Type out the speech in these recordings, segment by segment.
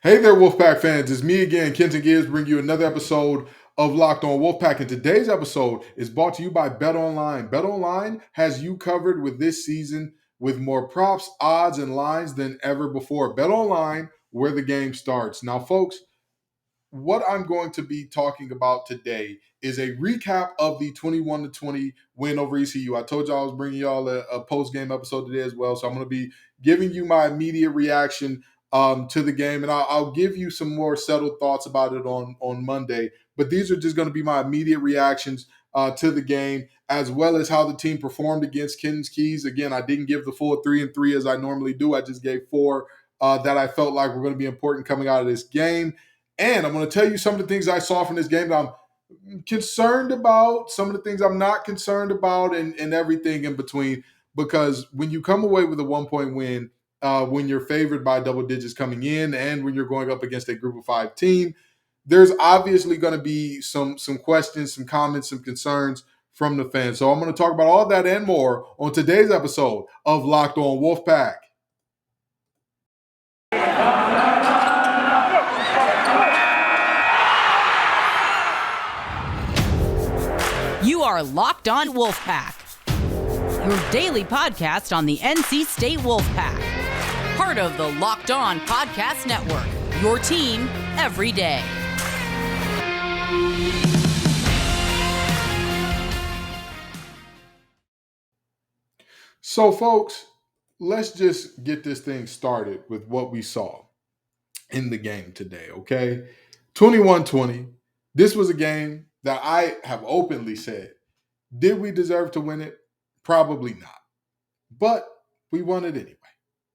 Hey there, Wolfpack fans. It's me again, Kenton Gibbs, bringing you another episode of Locked On Wolfpack. And today's episode is brought to you by BetOnline. BetOnline has you covered with this season with more props, odds, and lines than ever before. BetOnline, where the game starts. Now, folks, what I'm going to be talking about today is a recap of the 21-20 win over ECU. I told y'all I was bringing y'all a post-game episode today as well, so I'm going to be giving you my immediate reaction to the game, and I'll give you some more settled thoughts about it on Monday. But these are just going to be my immediate reactions to the game, as well as how the team performed against Kings Keys. Again, I didn't give the full 3-3 as I normally do. I just gave four that I felt like were going to be important coming out of this game. And I'm going to tell you some of the things I saw from this game that I'm concerned about, some of the things I'm not concerned about, and everything in between. Because when you come away with a 1-point win, when you're favored by double digits coming in, and when you're going up against a group of five team, there's obviously going to be some questions, some comments, some concerns from the fans. So I'm going to talk about all that and more on today's episode of Locked On Wolfpack. You are Locked On Wolfpack, your daily podcast on the NC State Wolfpack. Part of the Locked On Podcast Network, your team every day. So, folks, let's just get this thing started with what we saw in the game today, okay? 21-20. This was a game that I have openly said, did we deserve to win it? Probably not. But we won it anyway.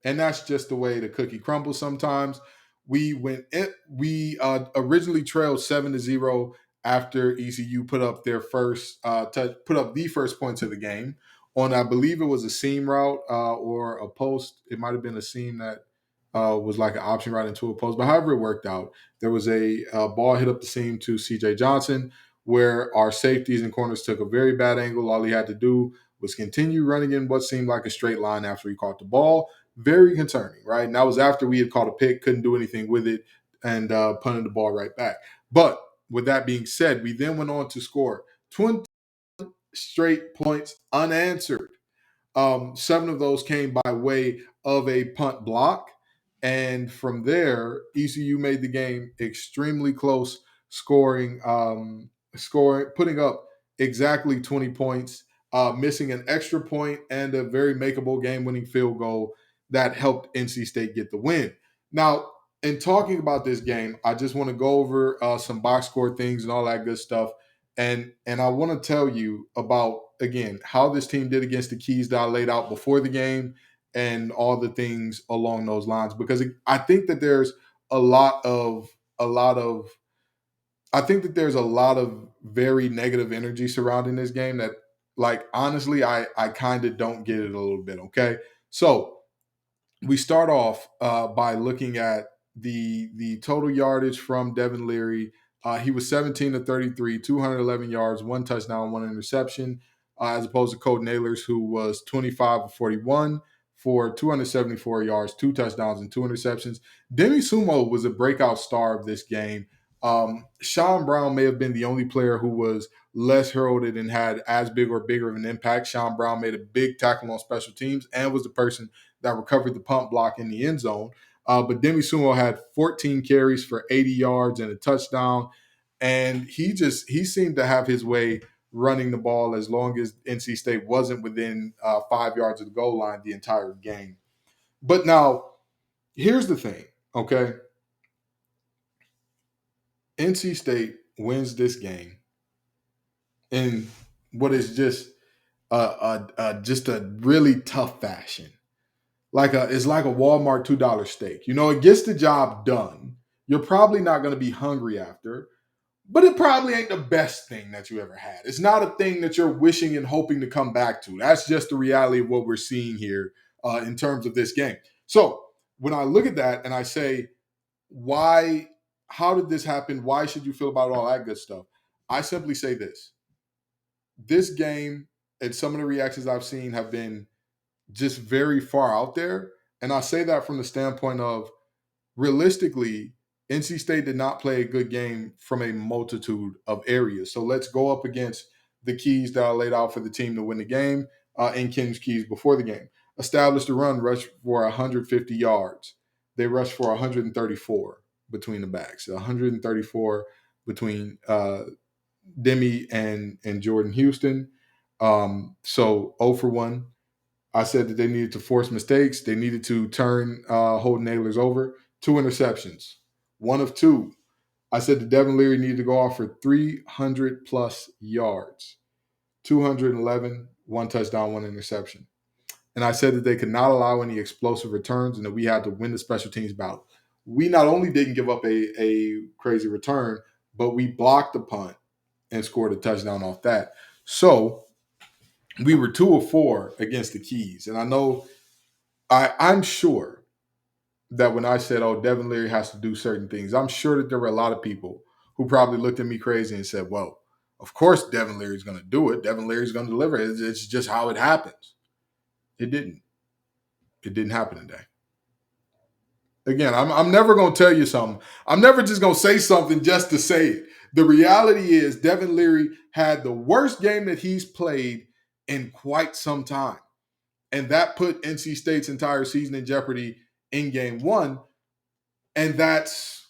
And that's just the way the cookie crumbles sometimes. We originally trailed 7-0 after ECU put up their first put up the first points of the game on, I believe it was a seam route or a post. It might have been a seam that was like an option right into a post. But however it worked out, there was a ball hit up the seam to CJ Johnson, where our safeties and corners took a very bad angle. All he had to do was continue running in what seemed like a straight line after he caught the ball. Very concerning, right? And that was after we had caught a pick, couldn't do anything with it, and punted the ball right back. But with that being said, we then went on to score 20 straight points unanswered. 7 of those came by way of a punt block. And from there, ECU made the game extremely close, scoring, putting up exactly 20 points, missing an extra point and a very makeable game-winning field goal that helped NC State get the win. Now, in talking about this game, I just want to go over some box score things and all that good stuff. And I want to tell you about, again, how this team did against the Keys that I laid out before the game and all the things along those lines, because I think that there's a lot of very negative energy surrounding this game that, like, honestly, I kind of don't get it a little bit. Okay, so we start off by looking at the total yardage from Devin Leary. He was 17 of 33, 211 yards, 1 touchdown, 1 interception, as opposed to Code Nailers, who was 25 of 41 for 274 yards, 2 touchdowns, and 2 interceptions. Demi Sumo was a breakout star of this game. Sean Brown may have been the only player who was less heralded and had as big or bigger of an impact. Sean Brown made a big tackle on special teams and was the person that recovered the punt block in the end zone. But Demi Sumo had 14 carries for 80 yards and a touchdown. And he seemed to have his way running the ball as long as NC State wasn't within 5 yards of the goal line the entire game. But now, here's the thing, okay? NC State wins this game in what is just a really tough fashion. It's like a Walmart $2 steak. You know, it gets the job done. You're probably not going to be hungry after, but it probably ain't the best thing that you ever had. It's not a thing that you're wishing and hoping to come back to. That's just the reality of what we're seeing here in terms of this game. So when I look at that and I say, how did this happen? Why should you feel about all that good stuff? I simply say this. This game and some of the reactions I've seen have been just very far out there. And I say that from the standpoint of, realistically, NC State did not play a good game from a multitude of areas. So let's go up against the keys that I laid out for the team to win the game in Kim's keys before the game. Established a run, rush for 150 yards. They rushed for 134 between the backs, 134 between Demi and Jordan Houston. So 0 for 1. I said that they needed to force mistakes. They needed to turn Holden Nailers over. 2 interceptions. 1 of 2. I said that Devin Leary needed to go off for 300 plus yards. 211, 1 touchdown, 1 interception. And I said that they could not allow any explosive returns and that we had to win the special teams battle. We not only didn't give up a crazy return, but we blocked the punt and scored a touchdown off that. So we were 2 of 4 against the Keys. And I know I'm sure that when I said, oh, Devin Leary has to do certain things, I'm sure that there were a lot of people who probably looked at me crazy and said, well, of course Devin Leary's going to do it. Devin Leary's going to deliver it. It's just how it happens. It didn't. It didn't happen today. Again, I'm never going to tell you something. I'm never just going to say something just to say it. The reality is Devin Leary had the worst game that he's played in quite some time. And that put NC State's entire season in jeopardy in game 1. And that's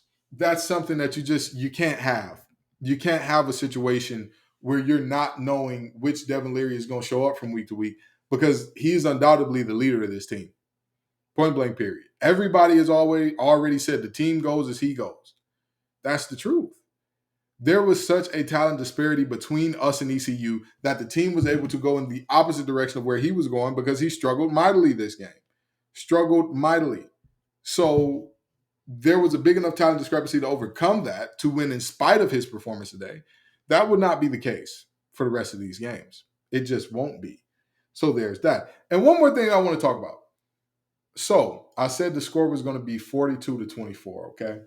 something that you can't have. You can't have a situation where you're not knowing which Devin Leary is going to show up from week to week, because he is undoubtedly the leader of this team. Point blank, period. Everybody has already said the team goes as he goes. That's the truth. There was such a talent disparity between us and ECU that the team was able to go in the opposite direction of where he was going because he struggled mightily this game. Struggled mightily. So there was a big enough talent discrepancy to overcome that to win in spite of his performance today. That would not be the case for the rest of these games. It just won't be. So there's that. And one more thing I want to talk about. So I said the score was going to be 42-24, okay?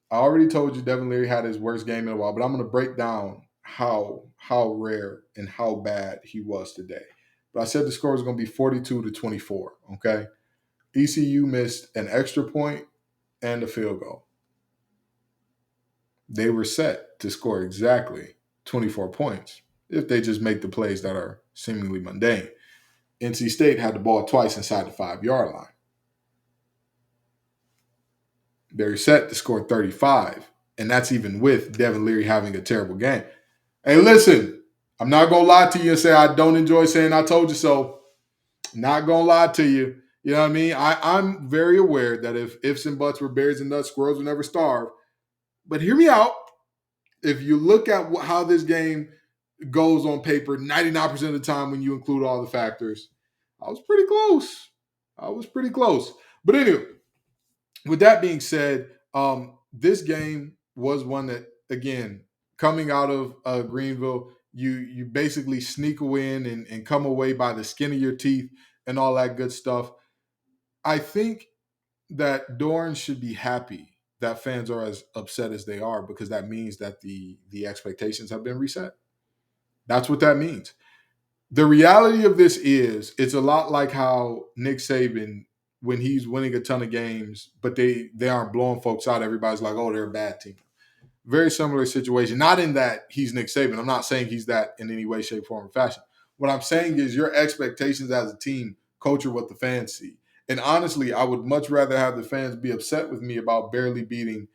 I already told you Devin Leary had his worst game in a while, but I'm going to break down how rare and how bad he was today. But I said the score was going to be 42-24, okay? ECU missed an extra point and a field goal. They were set to score exactly 24 points if they just make the plays that are seemingly mundane. NC State had the ball twice inside the 5-yard line. They're set to score 35, and that's even with Devin Leary having a terrible game. Hey, listen, I'm not going to lie to you and say I don't enjoy saying I told you so. Not going to lie to you. You know what I mean? I'm very aware that if ifs and buts were berries and nuts, squirrels would never starve. But hear me out. If you look at how this game goes on paper 99% of the time when you include all the factors, I was pretty close. But anyway, with that being said, this game was one that, again, coming out of Greenville, you basically sneak a win and come away by the skin of your teeth and all that good stuff. I think that Dorn should be happy that fans are as upset as they are, because that means that the expectations have been reset. That's what that means. The reality of this is it's a lot like how Nick Saban, when he's winning a ton of games, but they aren't blowing folks out, everybody's like, oh, they're a bad team. Very similar situation. Not in that he's Nick Saban. I'm not saying he's that in any way, shape, form, or fashion. What I'm saying is your expectations as a team culture what the fans see. And honestly, I would much rather have the fans be upset with me about barely beating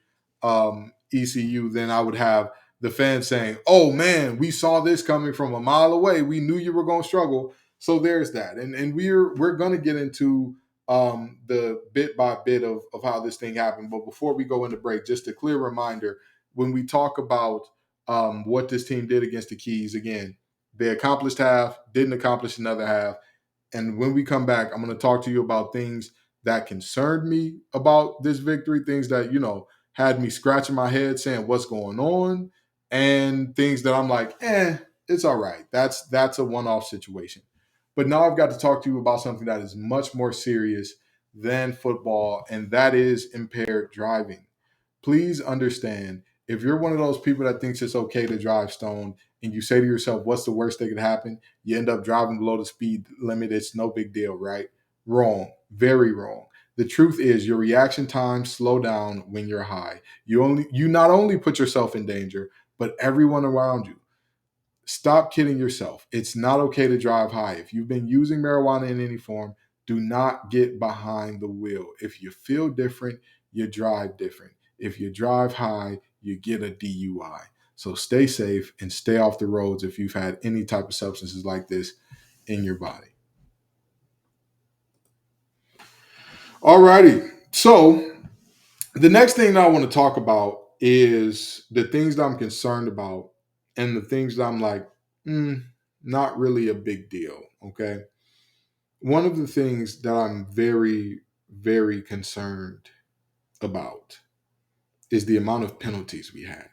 ECU than I would have the fans saying, oh, man, we saw this coming from a mile away. We knew you were going to struggle. So there's that. And we're going to get into the bit by bit of how this thing happened. But before we go into break, just a clear reminder, when we talk about what this team did against the Keys, again, they accomplished half, didn't accomplish another half. And when we come back, I'm going to talk to you about things that concerned me about this victory, things that, had me scratching my head saying what's going on, and things that I'm like, it's all right. That's a one-off situation. But now I've got to talk to you about something that is much more serious than football, and that is impaired driving. Please understand, if you're one of those people that thinks it's okay to drive stoned and you say to yourself, what's the worst that could happen? You end up driving below the speed limit. It's no big deal, right? Wrong. Very wrong. The truth is your reaction times slow down when you're high. You not only put yourself in danger, but everyone around you. Stop kidding yourself. It's not okay to drive high. If you've been using marijuana in any form, do not get behind the wheel. If you feel different, you drive different. If you drive high, you get a DUI. So stay safe and stay off the roads if you've had any type of substances like this in your body. Alrighty. So the next thing that I want to talk about is the things that I'm concerned about and the things that I'm like, not really a big deal. Okay. One of the things that I'm very, very concerned about is the amount of penalties we had.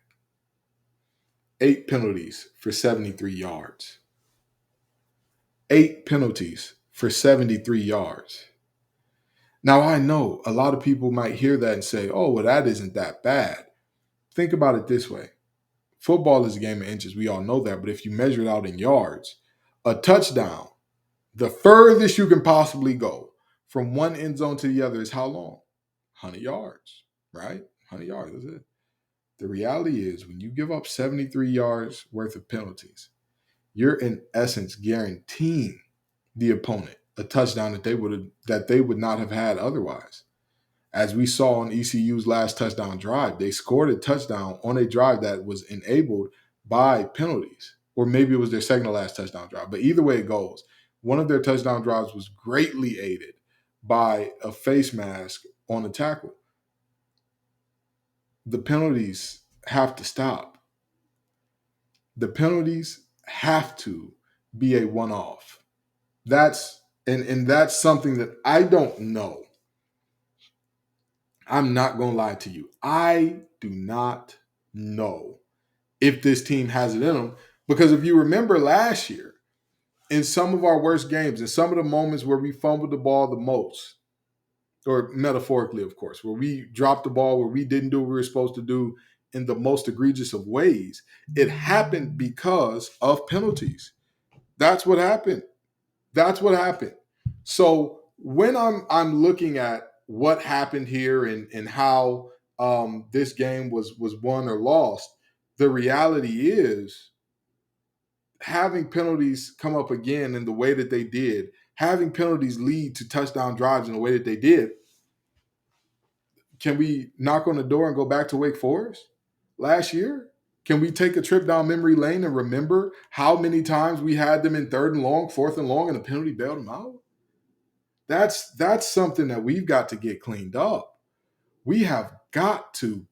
8 penalties for 73 yards. 8 penalties for 73 yards. Now, I know a lot of people might hear that and say, oh, well, that isn't that bad. Think about it this way. Football is a game of inches. We all know that. But if you measure it out in yards, a touchdown, the furthest you can possibly go from one end zone to the other is how long? 100 yards, right? 100 yards, that's it. The reality is when you give up 73 yards worth of penalties, you're in essence guaranteeing the opponent a touchdown that they would not have had otherwise. As we saw on ECU's last touchdown drive, they scored a touchdown on a drive that was enabled by penalties, or maybe it was their second to last touchdown drive. But either way it goes, one of their touchdown drives was greatly aided by a face mask on a tackle. The penalties have to stop. The penalties have to be a one-off. That's something that I don't know. I'm not going to lie to you. I do not know if this team has it in them. Because if you remember last year, in some of our worst games, in some of the moments where we fumbled the ball the most, or metaphorically, of course, where we dropped the ball, where we didn't do what we were supposed to do in the most egregious of ways, it happened because of penalties. That's what happened. That's what happened. So when I'm looking at what happened here and how this game was won or lost, the reality is having penalties come up again in the way that they did, having penalties lead to touchdown drives in the way that they did. Can we knock on the door and go back to Wake Forest last year? Can we take a trip down memory lane and remember how many times we had them in 3rd and long, 4th and long, and the penalty bailed them out? That's something that we've got to get cleaned up. We have got to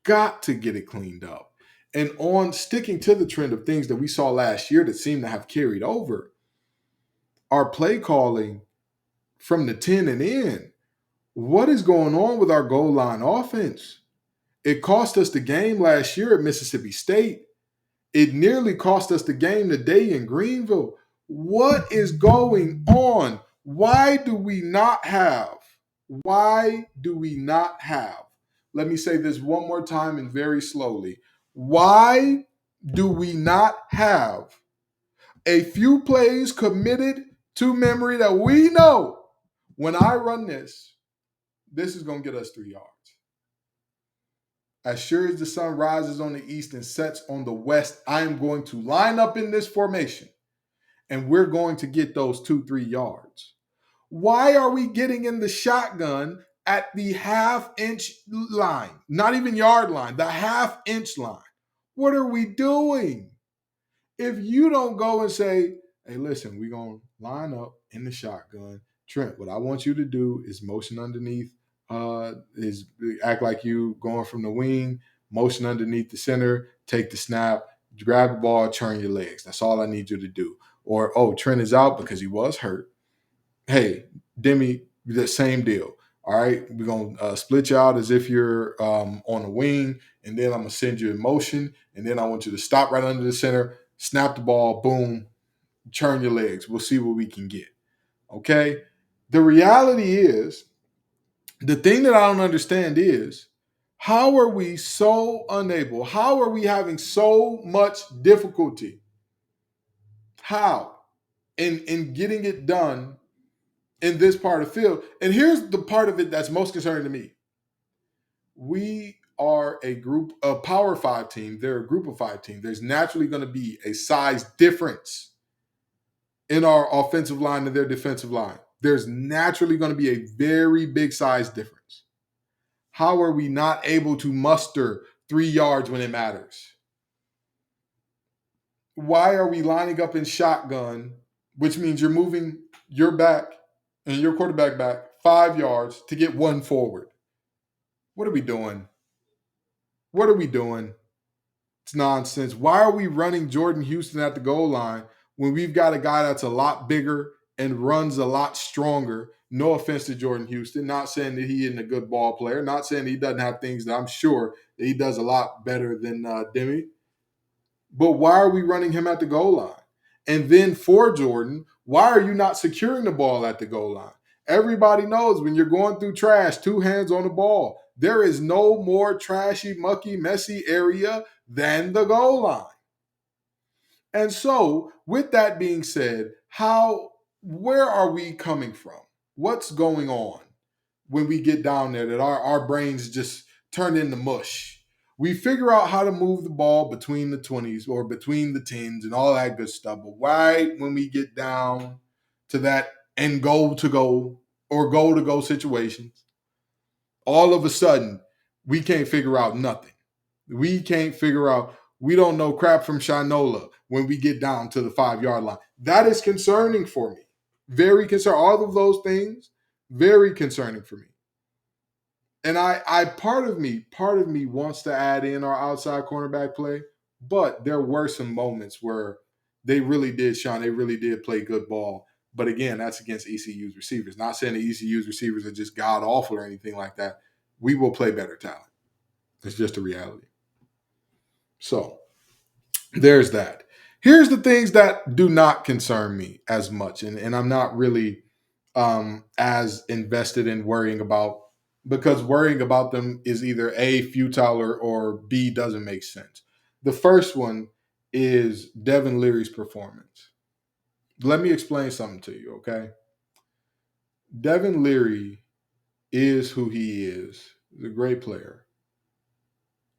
get it cleaned up. And on sticking to the trend of things that we saw last year that seem to have carried over, our play calling from the 10 and in. What is going on with our goal line offense? It cost us the game last year at Mississippi State. It nearly cost us the game today in Greenville. What is going on? Why do we not have? Let me say this one more time and very slowly. Why do we not have a few plays committed to memory that we know when I run this is going to get us 3 yards? As sure as the sun rises on the east and sets on the west, I am going to line up in this formation and we're going to get those 2-3 yards. Why are we getting in the shotgun at the half-inch line? Not even yard line, the half-inch line. What are we doing? If you don't go and say, hey, listen, we're going to line up in the shotgun. Trent, what I want you to do is motion underneath, is act like you going from the wing, motion underneath the center, take the snap, grab the ball, turn your legs. That's all I need you to do. Or, oh, Trent is out because he was hurt. Hey, Demi, the same deal. All right, we're going to split you out as if you're on the wing, and then I'm going to send you in motion, and then I want you to stop right under the center, snap the ball, boom, turn your legs. We'll see what we can get. Okay? The reality is, the thing that I don't understand is, how are we so unable? How are we having so much difficulty? How? In getting it done in this part of the field. And here's the part of it that's most concerning to me. We are a power five team. They're a group of five team. There's naturally going to be a size difference in our offensive line and their defensive line. There's naturally going to be a very big size difference. How are we not able to muster 3 yards when it matters? Why are we lining up in shotgun, which means you're moving your back and your quarterback back 5 yards to get one forward? What are we doing? What are we doing? It's nonsense. Why are we running Jordan Houston at the goal line when we've got a guy that's a lot bigger and runs a lot stronger? No offense to Jordan Houston. Not saying that he isn't a good ball player. Not saying he doesn't have things that I'm sure that he does a lot better than Demi. But why are we running him at the goal line? And then for Jordan, why are you not securing the ball at the goal line? Everybody knows when you're going through trash, 2 hands on the ball. There is no more trashy, mucky, messy area than the goal line. And so, with that being said, where are we coming from? What's going on when we get down there that our brains just turn into mush? We figure out how to move the ball between the 20s or between the 10s and all that good stuff. But right when we get down to that and goal to go or goal to go situations, all of a sudden, we can't figure out nothing. We can't figure out, we don't know crap from Shinola when we get down to the 5-yard line. That is concerning for me. Very concerning. All of those things, very concerning for me. And I part of me wants to add in our outside cornerback play, but there were some moments where they really did, Sean, they really did play good ball. But again, that's against ECU's receivers. Not saying the ECU's receivers are just god awful or anything like that. We will play better talent. It's just a reality. So there's that. Here's the things that do not concern me as much, and I'm not really as invested in worrying about, because worrying about them is either A, futile, or B, doesn't make sense. The first one is Devin Leary's performance. Let me explain something to you, okay? Devin Leary is who he is. He's a great player.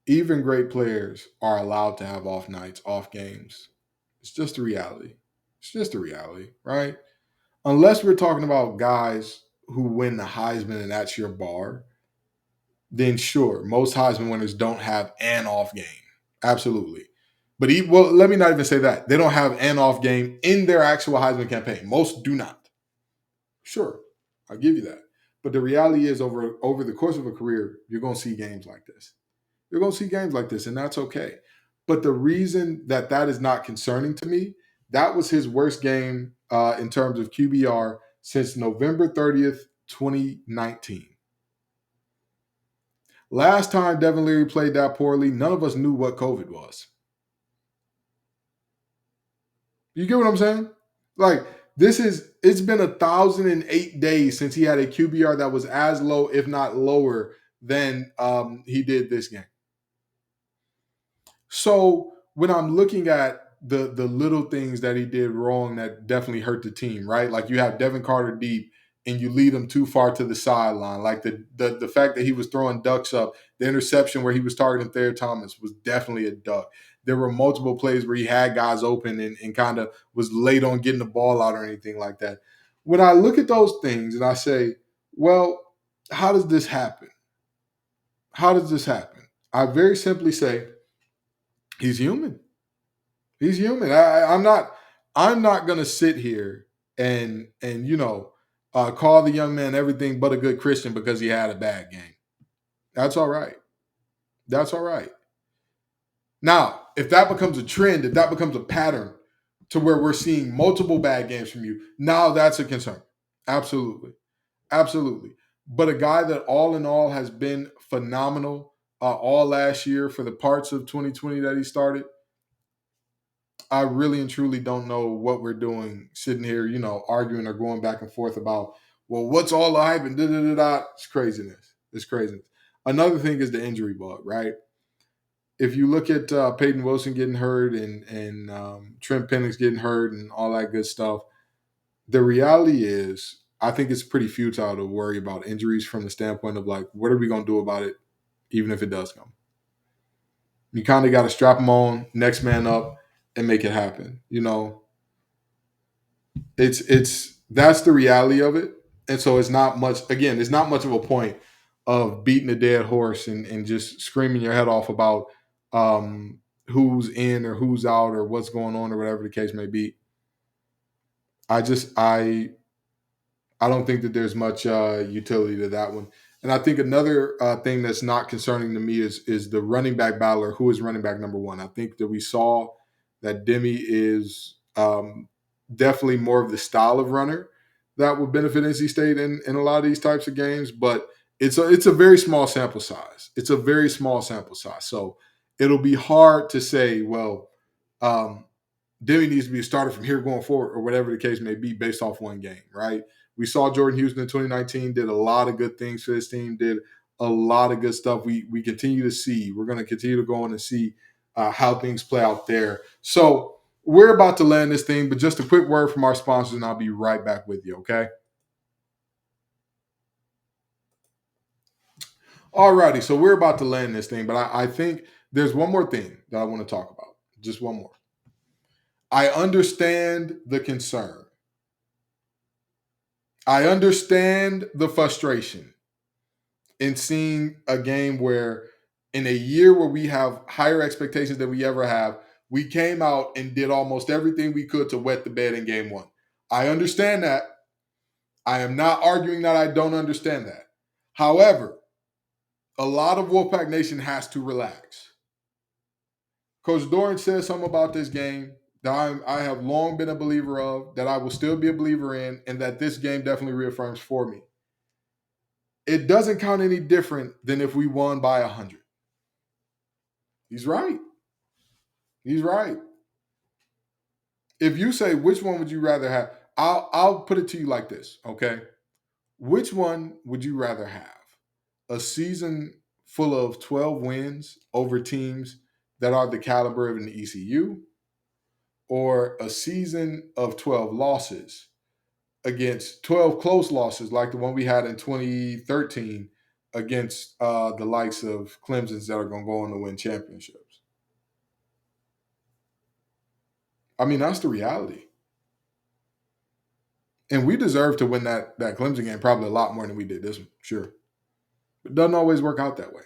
Even great players are allowed to have off nights, off games. It's just a reality. It's just a reality, right? Unless we're talking about guys who win the Heisman and that's your bar, then sure, most Heisman winners don't have an off game. Absolutely. But let me not even say that. They don't have an off game in their actual Heisman campaign. Most do not. Sure, I'll give you that. But the reality is over the course of a career, you're going to see games like this. You're going to see games like this, and that's okay. But the reason that is not concerning to me, that was his worst game in terms of QBR since November 30th, 2019. Last time Devin Leary played that poorly, none of us knew what COVID was. You get what I'm saying? Like, it's been 1,008 days since he had a QBR that was as low, if not lower, than he did this game. So when I'm looking at the little things that he did wrong that definitely hurt the team, right? Like you have Devin Carter deep and you lead him too far to the sideline. Like the fact that he was throwing ducks up, the interception where he was targeting Thayer Thomas was definitely a duck. There were multiple plays where he had guys open and kind of was late on getting the ball out or anything like that. When I look at those things and I say, well, how does this happen? How does this happen? I very simply say, he's human. He's human. I'm not gonna sit here and call the young man everything but a good Christian because he had a bad game. That's all right. That's all right. Now, if that becomes a trend, if that becomes a pattern to where we're seeing multiple bad games from you, now that's a concern. Absolutely. Absolutely. But a guy that all in all has been phenomenal all last year for the parts of 2020 that he started, I really and truly don't know what we're doing sitting here, arguing or going back and forth about, well, what's all the hype and da-da-da-da. It's craziness. It's craziness. Another thing is the injury bug, right? If you look at Peyton Wilson getting hurt and Trent Penix getting hurt and all that good stuff, the reality is I think it's pretty futile to worry about injuries from the standpoint of like, what are we going to do about it, even if it does come? You kind of got to strap them on, next man up, and make it happen. It's that's the reality of it, and so it's not much. Again, it's not much of a point of beating a dead horse and just screaming your head off about who's in or who's out or what's going on or whatever the case may be. I don't think that there's much utility to that one. And I think another thing that's not concerning to me is the running back battler. Who is running back number one? I think that we saw that Demi is definitely more of the style of runner that would benefit NC State in a lot of these types of games. But it's a very small sample size. It's a very small sample size. So it'll be hard to say, well, Demi needs to be a starter from here going forward or whatever the case may be based off one game, right? We saw Jordan Houston in 2019, did a lot of good things for this team, did a lot of good stuff. We continue to see. We're going to continue to go on and see how things play out there. So we're about to land this thing, but just a quick word from our sponsors, and I'll be right back with you, okay? Alrighty, so we're about to land this thing, but I think there's one more thing that I want to talk about. Just one more. I understand the concern. I understand the frustration in seeing a game where, in a year where we have higher expectations than we ever have, we came out and did almost everything we could to wet the bed in game one. I understand that. I am not arguing that I don't understand that. However, a lot of Wolfpack Nation has to relax. Coach Doran said something about this game that I have long been a believer of, that I will still be a believer in, and that this game definitely reaffirms for me. It doesn't count any different than if we won by 100. He's right. He's right. If you say, which one would you rather have? I'll put it to you like this, okay? Which one would you rather have? A season full of 12 wins over teams that are the caliber of an ECU, or a season of 12 losses against 12 close losses like the one we had in 2013 against the likes of Clemson's that are going to go on to win championships? I mean, that's the reality. And we deserve to win that Clemson game probably a lot more than we did this one, sure. But it doesn't always work out that way.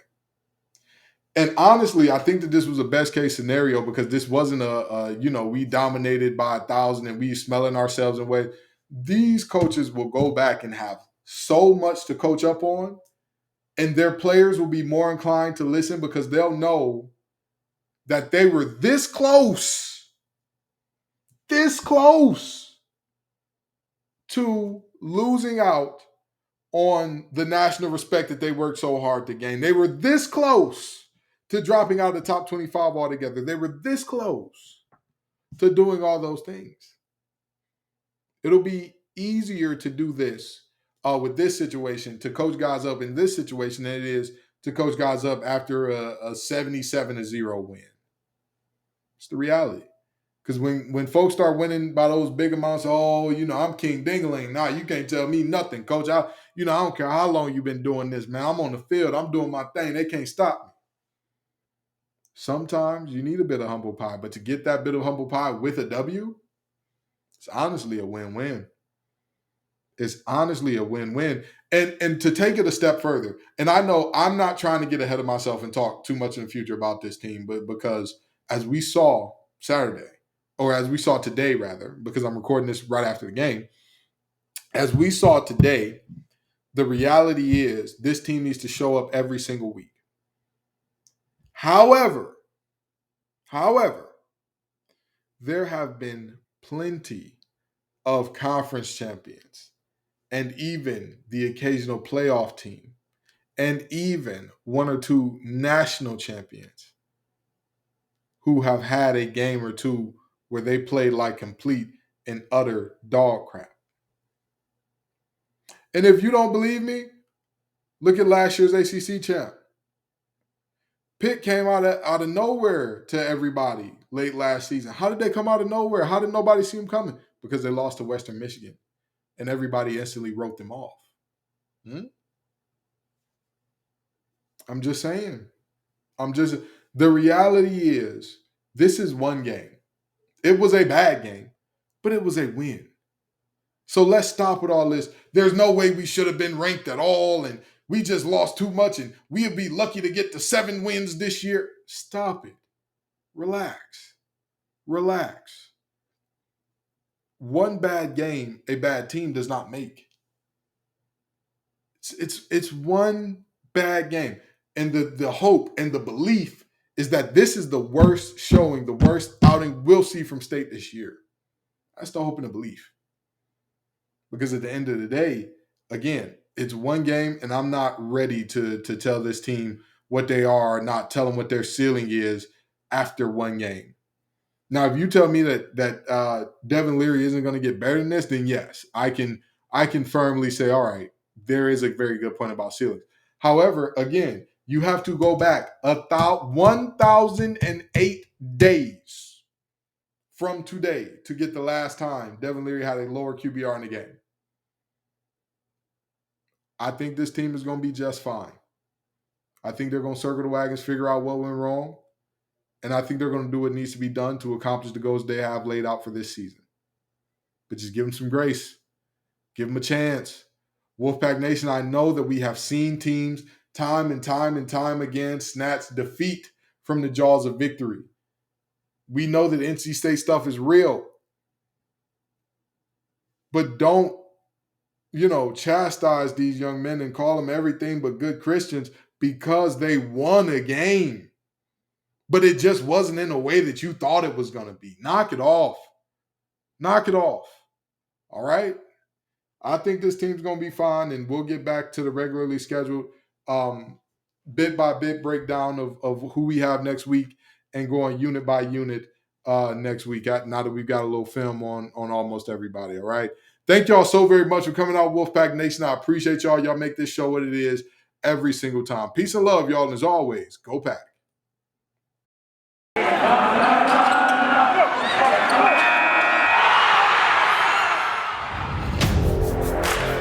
And honestly, I think that this was a best case scenario because this wasn't we dominated by 1,000 and we smelling ourselves in ways. These coaches will go back and have so much to coach up on, and their players will be more inclined to listen because they'll know that they were this close to losing out on the national respect that they worked so hard to gain. They were this close to dropping out of the top 25 altogether. They were this close to doing all those things. It'll be easier to do this with this situation, to coach guys up in this situation than it is to coach guys up after a 77-0 win. It's the reality. Because when folks start winning by those big amounts, I'm King Dingling. Nah, you can't tell me nothing, coach. I don't care how long you've been doing this, man. I'm on the field. I'm doing my thing. They can't stop me. Sometimes you need a bit of humble pie, but to get that bit of humble pie with a W, it's honestly a win-win. It's honestly a win-win. And to take it a step further, and I know I'm not trying to get ahead of myself and talk too much in the future about this team, but because as we saw Saturday, or as we saw today, rather, because I'm recording this right after the game, as we saw today, the reality is this team needs to show up every single week. However, there have been plenty of conference champions and even the occasional playoff team and even one or two national champions who have had a game or two where they played like complete and utter dog crap. And if you don't believe me, look at last year's ACC champ. Pitt came out of nowhere to everybody late last season. How did they come out of nowhere? How did nobody see them coming? Because they lost to Western Michigan. and everybody instantly wrote them off. I'm just saying. The reality is, this is one game. It was a bad game, but it was a win. So let's stop with all this. There's no way we should have been ranked at all, and we just lost too much, and we'd be lucky to get to 7 wins this year. Stop it. Relax. One bad game, a bad team does not make. It's one bad game. And the hope and the belief is that this is the worst showing, the worst outing we'll see from State this year. That's the hope and the belief. Because at the end of the day, again, it's one game, and I'm not ready to tell this team what they are or not tell them what their ceiling is after one game. Now, if you tell me that Devin Leary isn't going to get better than this, then yes, I can firmly say, all right, there is a very good point about ceilings. However, again, you have to go back 1,008 days from today to get the last time Devin Leary had a lower QBR in the game. I think this team is going to be just fine. I think they're going to circle the wagons, figure out what went wrong, and I think they're going to do what needs to be done to accomplish the goals they have laid out for this season. But just give them some grace. Give them a chance. Wolfpack Nation, I know that we have seen teams time and time again snatch defeat from the jaws of victory. We know that NC State stuff is real. But don't, chastise these young men and call them everything but good Christians because they won a game. But it just wasn't in a way that you thought it was going to be. Knock it off. All right? I think this team's going to be fine, and we'll get back to the regularly scheduled bit by bit breakdown of who we have next week and going unit by unit next week, now that we've got a little film on almost everybody, all right? Thank y'all so very much for coming out, Wolfpack Nation. I appreciate y'all. Y'all make this show what it is every single time. Peace and love, y'all, and as always, go Pack.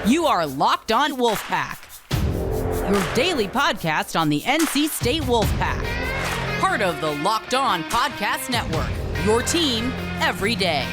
You are Locked On Wolfpack, your daily podcast on the NC State Wolfpack, part of the Locked On Podcast Network, your team every day.